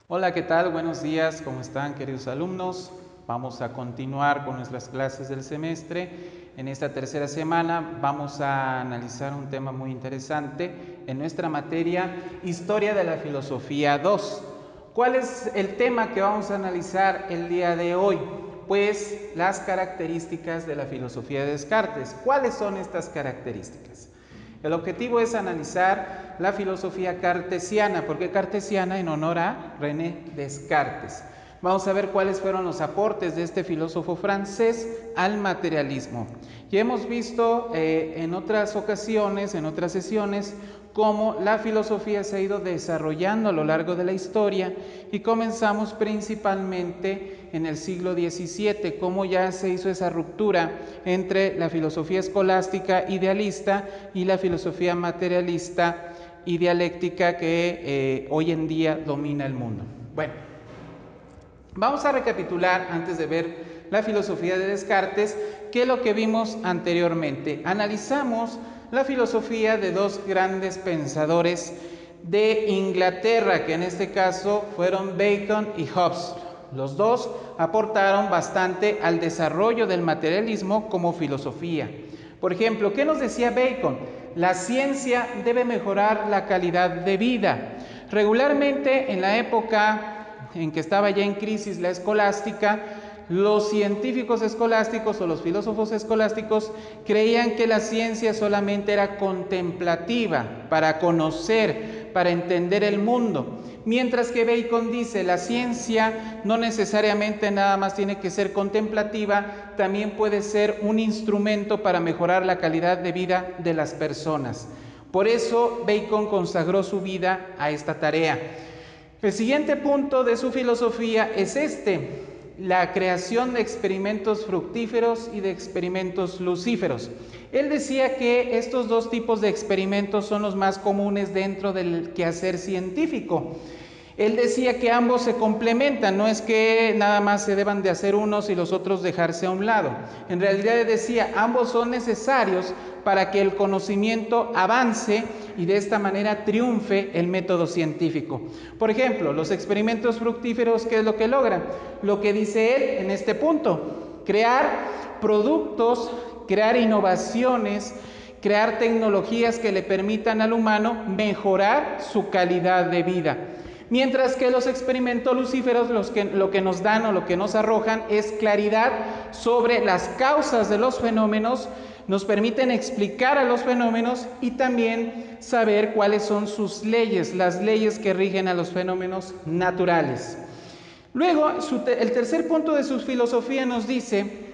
Hola, ¿qué tal? Buenos días, ¿cómo están, queridos alumnos? Vamos a continuar con nuestras clases del semestre. En esta tercera semana vamos a analizar un tema muy interesante en nuestra materia Historia de la Filosofía 2. ¿Cuál es el tema que vamos a analizar el día de hoy? Pues las características de la filosofía de Descartes. ¿Cuáles son estas características? El objetivo es analizar la filosofía cartesiana. ¿Por qué cartesiana? En honor a René Descartes. Vamos a ver cuáles fueron los aportes de este filósofo francés al materialismo. Ya hemos visto en otras ocasiones, en otras sesiones, cómo la filosofía se ha ido desarrollando a lo largo de la historia y comenzamos principalmente en el siglo XVII, cómo ya se hizo esa ruptura entre la filosofía escolástica idealista y la filosofía materialista y dialéctica que hoy en día domina el mundo. Bueno, vamos a recapitular antes de ver la filosofía de Descartes, qué es lo que vimos anteriormente. Analizamos la filosofía de dos grandes pensadores de Inglaterra, que en este caso fueron Bacon y Hobbes. Los dos aportaron bastante al desarrollo del materialismo como filosofía. Por ejemplo, ¿qué nos decía Bacon? La ciencia debe mejorar la calidad de vida. Regularmente en la época en que estaba ya en crisis la escolástica, los científicos escolásticos o los filósofos escolásticos creían que la ciencia solamente era contemplativa, para conocer, para entender el mundo. Mientras que Bacon dice, la ciencia no necesariamente nada más tiene que ser contemplativa, también puede ser un instrumento para mejorar la calidad de vida de las personas. Por eso Bacon consagró su vida a esta tarea. El siguiente punto de su filosofía es la creación de experimentos fructíferos y de experimentos lucíferos. Él decía que estos dos tipos de experimentos son los más comunes dentro del quehacer científico. Él decía que ambos se complementan, no es que nada más se deban de hacer unos y los otros dejarse a un lado. En realidad él decía, ambos son necesarios para que el conocimiento avance y de esta manera triunfe el método científico. Por ejemplo, los experimentos fructíferos, ¿qué es lo que logran? Lo que dice él en este punto, crear productos, crear innovaciones, crear tecnologías que le permitan al humano mejorar su calidad de vida. Mientras que los experimentos lucíferos lo que nos dan o lo que nos arrojan es claridad sobre las causas de los fenómenos, nos permiten explicar a los fenómenos y también saber cuáles son sus leyes, las leyes que rigen a los fenómenos naturales. Luego, el tercer punto de su filosofía nos dice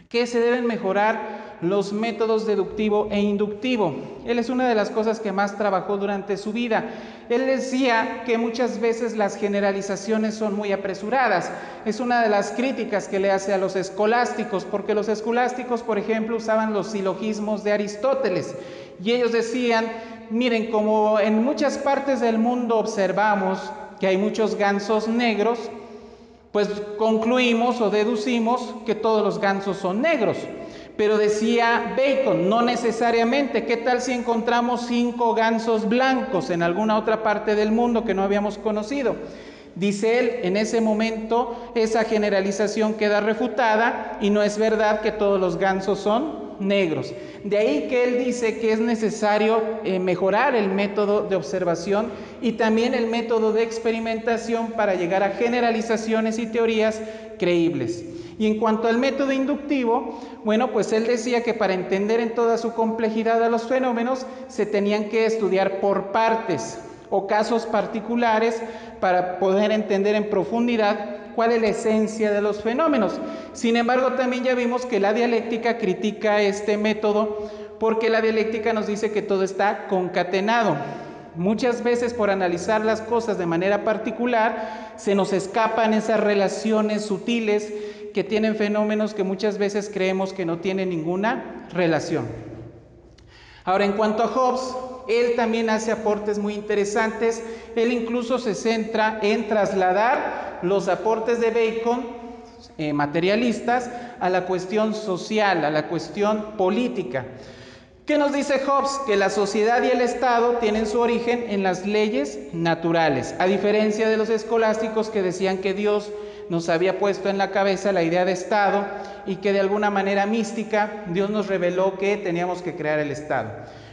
que se deben mejorar los métodos deductivo e inductivo. Él es una de las cosas que más trabajó durante su vida. Él decía que muchas veces las generalizaciones son muy apresuradas. Es una de las críticas que le hace a los escolásticos, porque los escolásticos, por ejemplo, usaban los silogismos de Aristóteles. Y ellos decían, miren, como en muchas partes del mundo observamos que hay muchos gansos negros, pues concluimos o deducimos que todos los gansos son negros. Pero decía Bacon, no necesariamente. ¿Qué tal si encontramos 5 gansos blancos en alguna otra parte del mundo que no habíamos conocido? Dice él, en ese momento esa generalización queda refutada y no es verdad que todos los gansos son negros. De ahí que él dice que es necesario mejorar el método de observación y también el método de experimentación para llegar a generalizaciones y teorías creíbles. Y en cuanto al método inductivo, bueno, pues él decía que para entender en toda su complejidad a los fenómenos se tenían que estudiar por partes o casos particulares para poder entender en profundidad cuál es la esencia de los fenómenos. Sin embargo, también ya vimos que la dialéctica critica este método porque la dialéctica nos dice que todo está concatenado. Muchas veces por analizar las cosas de manera particular se nos escapan esas relaciones sutiles que tienen fenómenos que muchas veces creemos que no tienen ninguna relación. Ahora, en cuanto a Hobbes, él también hace aportes muy interesantes. Él incluso se centra en trasladar los aportes de Bacon, materialistas, a la cuestión social, a la cuestión política. ¿Qué nos dice Hobbes? Que la sociedad y el Estado tienen su origen en las leyes naturales, a diferencia de los escolásticos que decían que Dios nos había puesto en la cabeza la idea de Estado y que de alguna manera mística Dios nos reveló que teníamos que crear el Estado.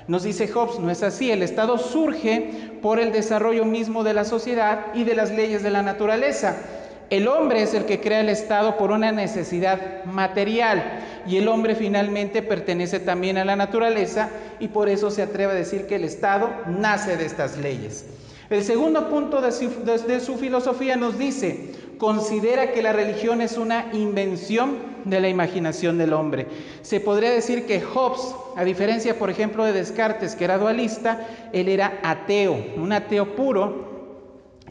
Nos dice Hobbes, no es así, el Estado surge por el desarrollo mismo de la sociedad y de las leyes de la naturaleza. El hombre es el que crea el Estado por una necesidad material y el hombre finalmente pertenece también a la naturaleza y por eso se atreve a decir que el Estado nace de estas leyes. El segundo punto de su filosofía nos dice, considera que la religión es una invención de la imaginación del hombre. Se podría decir que Hobbes, a diferencia por ejemplo de Descartes, que era dualista, él era ateo, un ateo puro,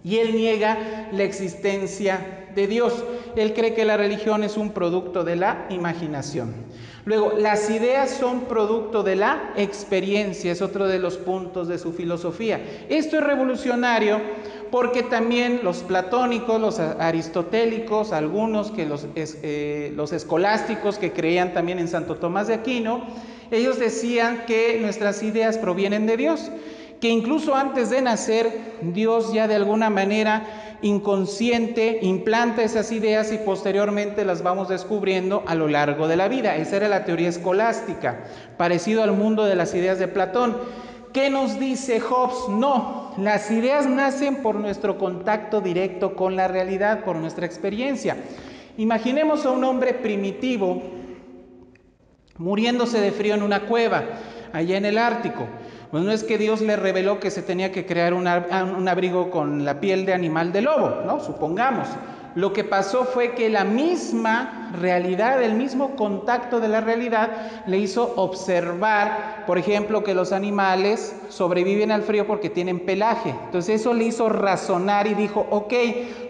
y él niega la existencia de Dios. Él cree que la religión es un producto de la imaginación. Luego, las ideas son producto de la experiencia, es otro de los puntos de su filosofía. Esto es revolucionario porque también los platónicos, los aristotélicos, algunos que los escolásticos que creían también en Santo Tomás de Aquino, ellos decían que nuestras ideas provienen de Dios, que incluso antes de nacer, Dios ya de alguna manera inconsciente implanta esas ideas y posteriormente las vamos descubriendo a lo largo de la vida. Esa era la teoría escolástica, parecido al mundo de las ideas de Platón. ¿Qué nos dice Hobbes? No, las ideas nacen por nuestro contacto directo con la realidad, por nuestra experiencia. Imaginemos a un hombre primitivo muriéndose de frío en una cueva, allá en el Ártico. Pues no es que Dios le reveló que se tenía que crear un abrigo con la piel de animal de lobo, ¿no? Supongamos. Lo que pasó fue que la misma realidad, el mismo contacto de la realidad le hizo observar, por ejemplo, que los animales sobreviven al frío porque tienen pelaje. Entonces eso le hizo razonar y dijo, ok,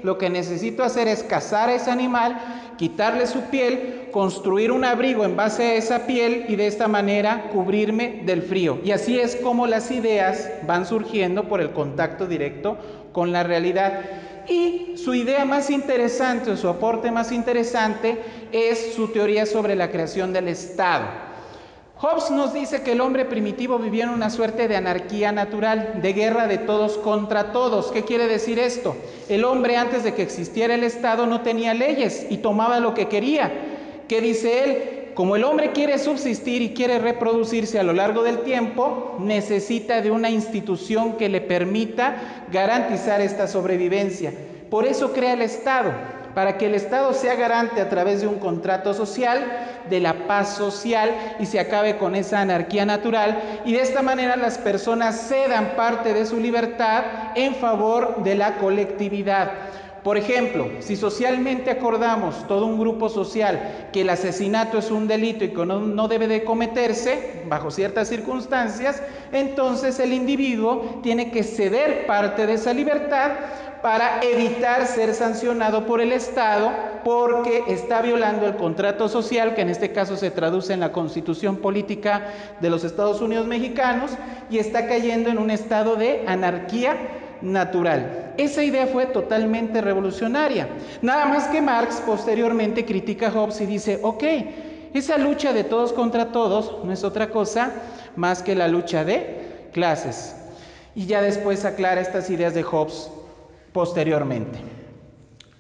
lo que necesito hacer es cazar a ese animal, quitarle su piel, construir un abrigo en base a esa piel y de esta manera cubrirme del frío. Y así es como las ideas van surgiendo por el contacto directo con la realidad. Y su idea más interesante, o su aporte más interesante, es su teoría sobre la creación del Estado. Hobbes nos dice que el hombre primitivo vivía en una suerte de anarquía natural, de guerra de todos contra todos. ¿Qué quiere decir esto? El hombre, antes de que existiera el Estado, no tenía leyes y tomaba lo que quería. ¿Qué dice él? Como el hombre quiere subsistir y quiere reproducirse a lo largo del tiempo, necesita de una institución que le permita garantizar esta sobrevivencia. Por eso crea el Estado, para que el Estado sea garante a través de un contrato social, de la paz social y se acabe con esa anarquía natural y de esta manera las personas cedan parte de su libertad en favor de la colectividad. Por ejemplo, si socialmente acordamos todo un grupo social que el asesinato es un delito y que no debe de cometerse bajo ciertas circunstancias, entonces el individuo tiene que ceder parte de esa libertad para evitar ser sancionado por el Estado porque está violando el contrato social, que en este caso se traduce en la Constitución Política de los Estados Unidos Mexicanos, y está cayendo en un estado de anarquía natural. Esa idea fue totalmente revolucionaria. Nada más que Marx posteriormente critica a Hobbes y dice, ok, esa lucha de todos contra todos no es otra cosa más que la lucha de clases. Y ya después aclara estas ideas de Hobbes posteriormente.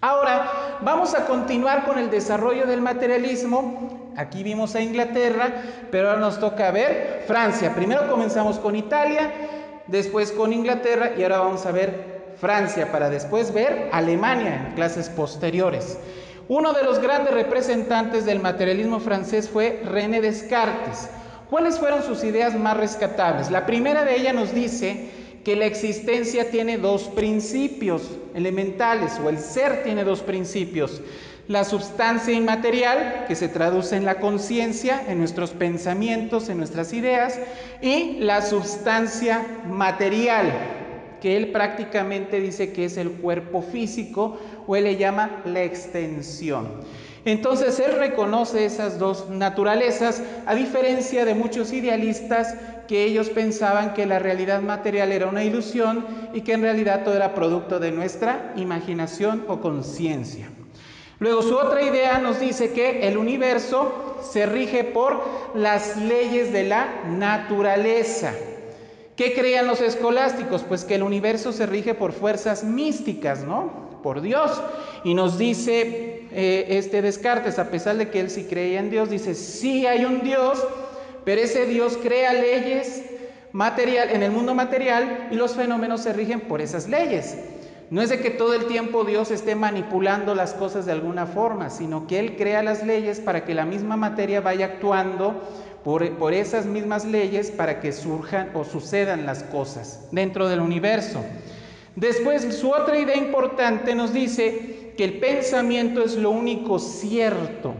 Ahora vamos a continuar con el desarrollo del materialismo. Aquí vimos a Inglaterra, pero ahora nos toca ver Francia. Primero comenzamos con Italia, después con Inglaterra y ahora vamos a ver Francia para después ver Alemania en clases posteriores. Uno de los grandes representantes del materialismo francés fue René Descartes. ¿Cuáles fueron sus ideas más rescatables? La primera de ellas nos dice que la existencia tiene dos principios elementales, o el ser tiene dos principios: la substancia inmaterial, que se traduce en la conciencia, en nuestros pensamientos, en nuestras ideas, y la substancia material, que él prácticamente dice que es el cuerpo físico, o él le llama la extensión. Entonces él reconoce esas dos naturalezas, a diferencia de muchos idealistas que ellos pensaban que la realidad material era una ilusión y que en realidad todo era producto de nuestra imaginación o conciencia. Luego su otra idea nos dice que el universo se rige por las leyes de la naturaleza. ¿Qué creían los escolásticos? Pues que el universo se rige por fuerzas místicas, ¿no? Por Dios. Y nos dice Descartes, a pesar de que él sí creía en Dios, dice, sí hay un Dios, pero ese Dios crea leyes en el mundo material y los fenómenos se rigen por esas leyes. No es de que todo el tiempo Dios esté manipulando las cosas de alguna forma, sino que Él crea las leyes para que la misma materia vaya actuando por esas mismas leyes para que surjan o sucedan las cosas dentro del universo. Después, su otra idea importante nos dice que el pensamiento es lo único cierto.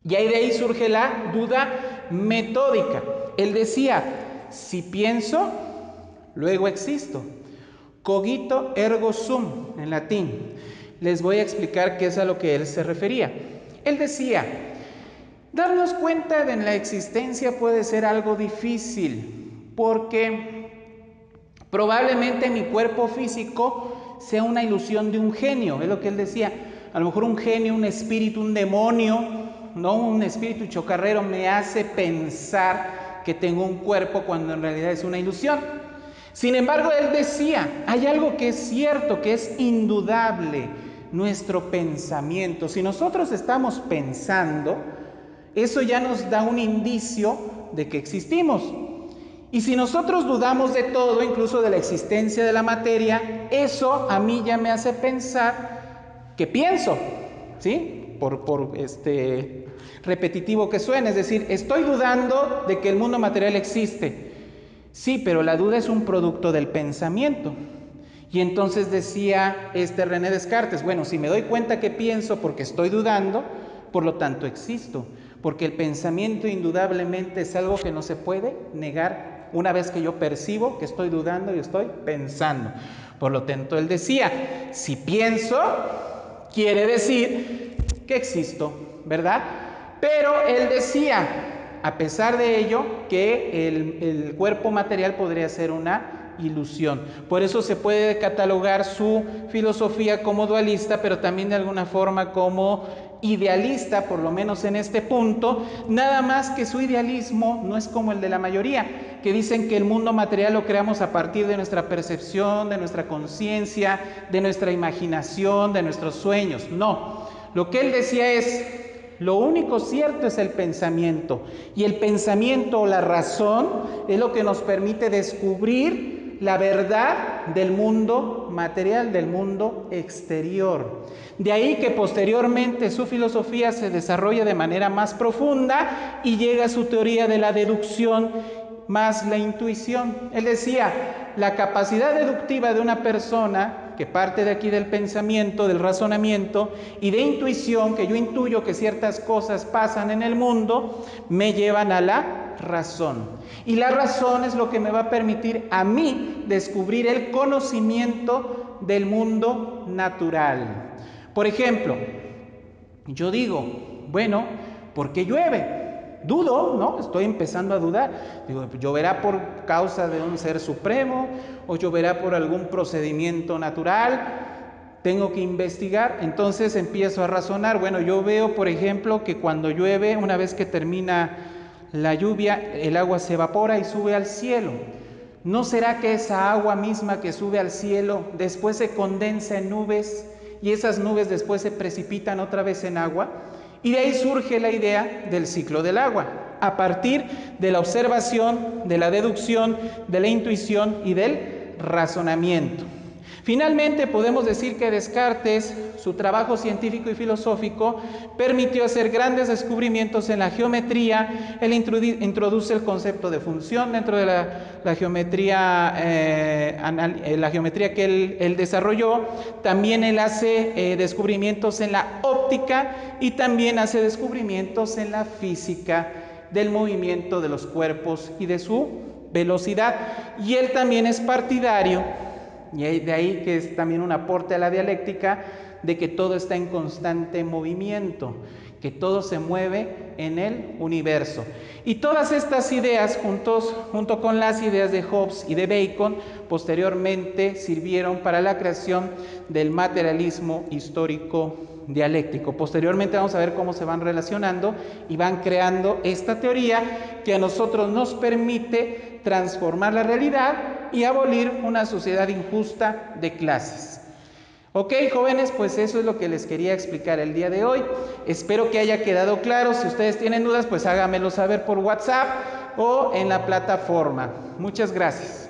Y ahí de ahí surge la duda metódica. Él decía, si pienso, luego existo. Cogito ergo sum, en latín. Les voy a explicar qué es a lo que él se refería. Él decía, darnos cuenta de la existencia puede ser algo difícil, porque probablemente mi cuerpo físico sea una ilusión de un genio, es lo que él decía. A lo mejor un genio, un espíritu, un demonio, no un espíritu chocarrero me hace pensar que tengo un cuerpo cuando en realidad es una ilusión. Sin embargo, él decía, hay algo que es cierto, que es indudable, nuestro pensamiento. Si nosotros estamos pensando, eso ya nos da un indicio de que existimos. Y si nosotros dudamos de todo, incluso de la existencia de la materia, eso a mí ya me hace pensar que pienso, ¿sí? Por repetitivo que suene, es decir, estoy dudando de que el mundo material existe. Sí, pero la duda es un producto del pensamiento. Y entonces decía René Descartes, bueno, si me doy cuenta que pienso porque estoy dudando, por lo tanto existo, porque el pensamiento indudablemente es algo que no se puede negar una vez que yo percibo que estoy dudando y estoy pensando. Por lo tanto, él decía, si pienso, quiere decir que existo, ¿verdad? Pero él decía, a pesar de ello, que el cuerpo material podría ser una ilusión. Por eso se puede catalogar su filosofía como dualista, pero también de alguna forma como idealista, por lo menos en este punto, nada más que su idealismo no es como el de la mayoría, que dicen que el mundo material lo creamos a partir de nuestra percepción, de nuestra conciencia, de nuestra imaginación, de nuestros sueños. No, lo que él decía es, lo único cierto es el pensamiento, y el pensamiento o la razón es lo que nos permite descubrir la verdad del mundo material, del mundo exterior. De ahí que posteriormente su filosofía se desarrolla de manera más profunda y llega a su teoría de la deducción más la intuición. Él decía, la capacidad deductiva de una persona, que parte de aquí del pensamiento, del razonamiento y de intuición, que yo intuyo que ciertas cosas pasan en el mundo, me llevan a la razón. Y la razón es lo que me va a permitir a mí descubrir el conocimiento del mundo natural. Por ejemplo, yo digo, bueno, ¿por qué llueve? Dudo, ¿no? Estoy empezando a dudar. Digo, ¿lloverá por causa de un ser supremo o lloverá por algún procedimiento natural? Tengo que investigar. Entonces empiezo a razonar. Bueno, yo veo, por ejemplo, que cuando llueve, una vez que termina la lluvia, el agua se evapora y sube al cielo. ¿No será que esa agua misma que sube al cielo después se condensa en nubes y esas nubes después se precipitan otra vez en agua? Y de ahí surge la idea del ciclo del agua, a partir de la observación, de la deducción, de la intuición y del razonamiento. Finalmente, podemos decir que Descartes, su trabajo científico y filosófico, permitió hacer grandes descubrimientos en la geometría. Él introduce el concepto de función dentro de la geometría que él desarrolló. También él hace descubrimientos en la óptica y también hace descubrimientos en la física del movimiento de los cuerpos y de su velocidad. Y él también es partidario, y de ahí que es también un aporte a la dialéctica, de que todo está en constante movimiento, que todo se mueve en el universo. Y todas estas ideas, junto con las ideas de Hobbes y de Bacon, posteriormente sirvieron para la creación del materialismo histórico dialéctico. Posteriormente vamos a ver cómo se van relacionando y van creando esta teoría que a nosotros nos permite transformar la realidad y abolir una sociedad injusta de clases. Ok, jóvenes, pues eso es lo que les quería explicar el día de hoy. Espero que haya quedado claro. Si ustedes tienen dudas, pues háganmelo saber por WhatsApp o en la plataforma. Muchas gracias.